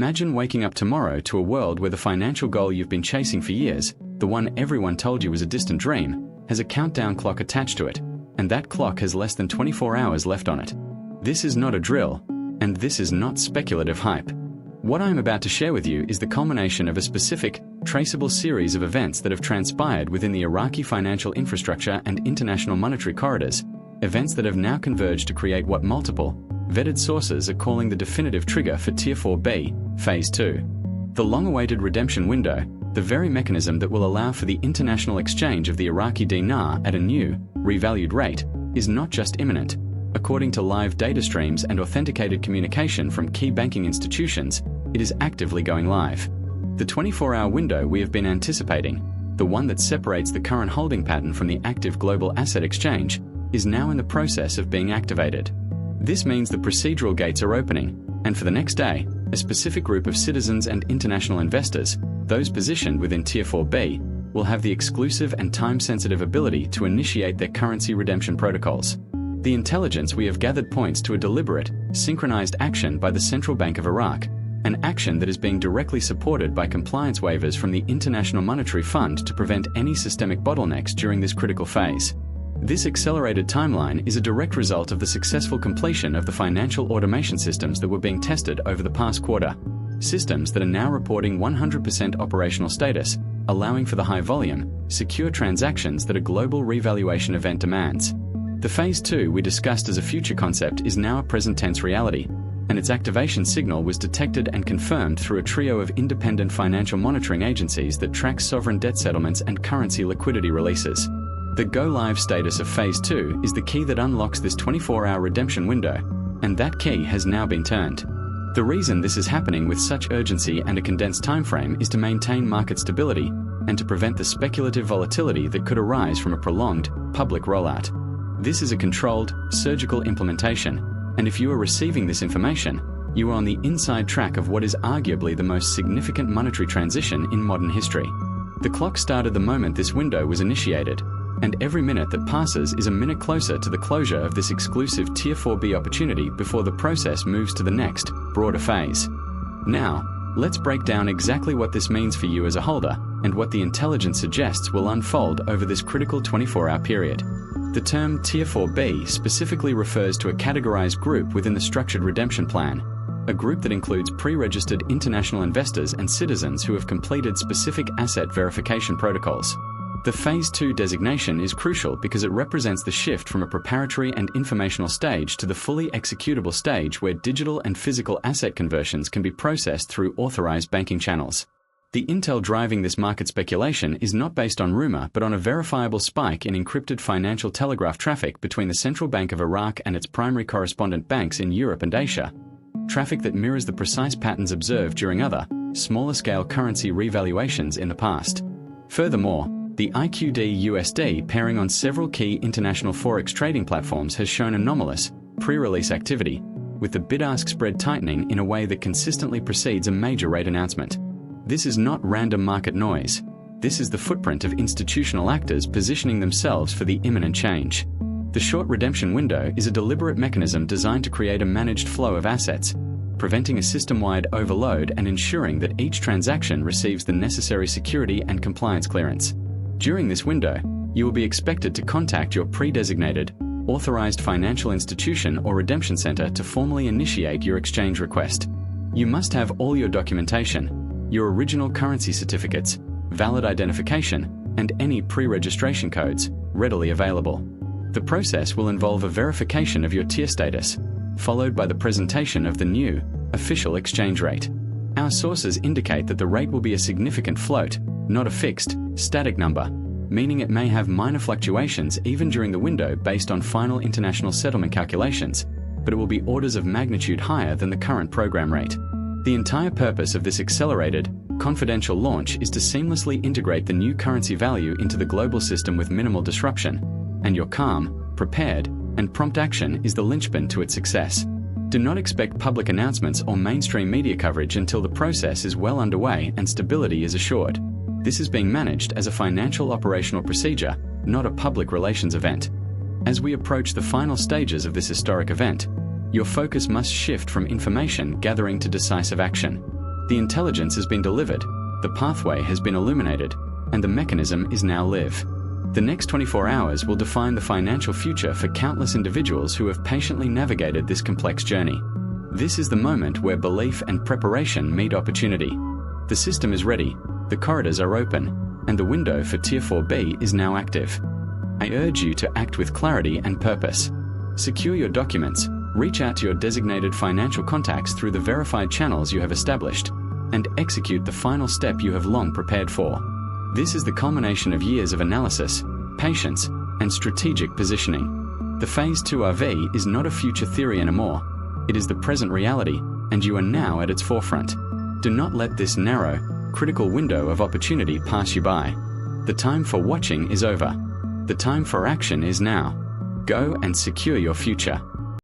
Imagine waking up tomorrow to a world where the financial goal you've been chasing for years, the one everyone told you was a distant dream, has a countdown clock attached to it, and that clock has less than 24 hours left on it. This is not a drill, and this is not speculative hype. What I'm about to share with you is the culmination of a specific, traceable series of events that have transpired within the Iraqi financial infrastructure and international monetary corridors, events that have now converged to create what multiple, vetted sources are calling the definitive trigger for Tier 4B, Phase 2. The long-awaited redemption window, the very mechanism that will allow for the international exchange of the Iraqi Dinar at a new, revalued rate, is not just imminent. According to live data streams and authenticated communication from key banking institutions, it is actively going live. The 24-hour window we have been anticipating, the one that separates the current holding pattern from the active global asset exchange, is now in the process of being activated. This means the procedural gates are opening, and for the next day, a specific group of citizens and international investors, those positioned within Tier 4B, will have the exclusive and time-sensitive ability to initiate their currency redemption protocols. The intelligence we have gathered points to a deliberate, synchronized action by the Central Bank of Iraq, an action that is being directly supported by compliance waivers from the International Monetary Fund to prevent any systemic bottlenecks during this critical phase. This accelerated timeline is a direct result of the successful completion of the financial automation systems that were being tested over the past quarter, systems that are now reporting 100% operational status, allowing for the high-volume, secure transactions that a global revaluation event demands. The Phase 2 we discussed as a future concept is now a present-tense reality, and its activation signal was detected and confirmed through a trio of independent financial monitoring agencies that track sovereign debt settlements and currency liquidity releases. The go-live status of Phase 2 is the key that unlocks this 24-hour redemption window, and that key has now been turned. The reason this is happening with such urgency and a condensed timeframe is to maintain market stability and to prevent the speculative volatility that could arise from a prolonged, public rollout. This is a controlled, surgical implementation, and if you are receiving this information, you are on the inside track of what is arguably the most significant monetary transition in modern history. The clock started the moment this window was initiated, and every minute that passes is a minute closer to the closure of this exclusive Tier 4B opportunity before the process moves to the next, broader phase. Now, let's break down exactly what this means for you as a holder and what the intelligence suggests will unfold over this critical 24-hour period. The term Tier 4B specifically refers to a categorized group within the structured redemption plan, a group that includes pre-registered international investors and citizens who have completed specific asset verification protocols. The Phase 2 designation is crucial because it represents the shift from a preparatory and informational stage to the fully executable stage where digital and physical asset conversions can be processed through authorized banking channels. The intel driving this market speculation is not based on rumor but on a verifiable spike in encrypted financial telegraph traffic between the Central Bank of Iraq and its primary correspondent banks in Europe and Asia, traffic that mirrors the precise patterns observed during other, smaller-scale currency revaluations in the past. Furthermore, the IQD-USD pairing on several key international forex trading platforms has shown anomalous, pre-release activity, with the bid-ask spread tightening in a way that consistently precedes a major rate announcement. This is not random market noise. This is the footprint of institutional actors positioning themselves for the imminent change. The short redemption window is a deliberate mechanism designed to create a managed flow of assets, preventing a system-wide overload and ensuring that each transaction receives the necessary security and compliance clearance. During this window, you will be expected to contact your pre-designated, authorized financial institution or redemption center to formally initiate your exchange request. You must have all your documentation, your original currency certificates, valid identification, and any pre-registration codes readily available. The process will involve a verification of your tier status, followed by the presentation of the new, official exchange rate. Our sources indicate that the rate will be a significant float, not a fixed, static number, meaning it may have minor fluctuations even during the window based on final international settlement calculations, but it will be orders of magnitude higher than the current program rate. The entire purpose of this accelerated, confidential launch is to seamlessly integrate the new currency value into the global system with minimal disruption, and your calm, prepared, and prompt action is the linchpin to its success. Do not expect public announcements or mainstream media coverage until the process is well underway and stability is assured. This is being managed as a financial operational procedure, not a public relations event. As we approach the final stages of this historic event, your focus must shift from information gathering to decisive action. The intelligence has been delivered, the pathway has been illuminated, and the mechanism is now live. The next 24 hours will define the financial future for countless individuals who have patiently navigated this complex journey. This is the moment where belief and preparation meet opportunity. The system is ready, the corridors are open, and the window for Tier 4B is now active. I urge you to act with clarity and purpose. Secure your documents, reach out to your designated financial contacts through the verified channels you have established, and execute the final step you have long prepared for. This is the culmination of years of analysis, patience, and strategic positioning. The Phase 2 RV is not a future theory anymore. It is the present reality, and you are now at its forefront. Do not let this narrow, critical window of opportunity pass you by. The time for watching is over. The time for action is now. Go and secure your future.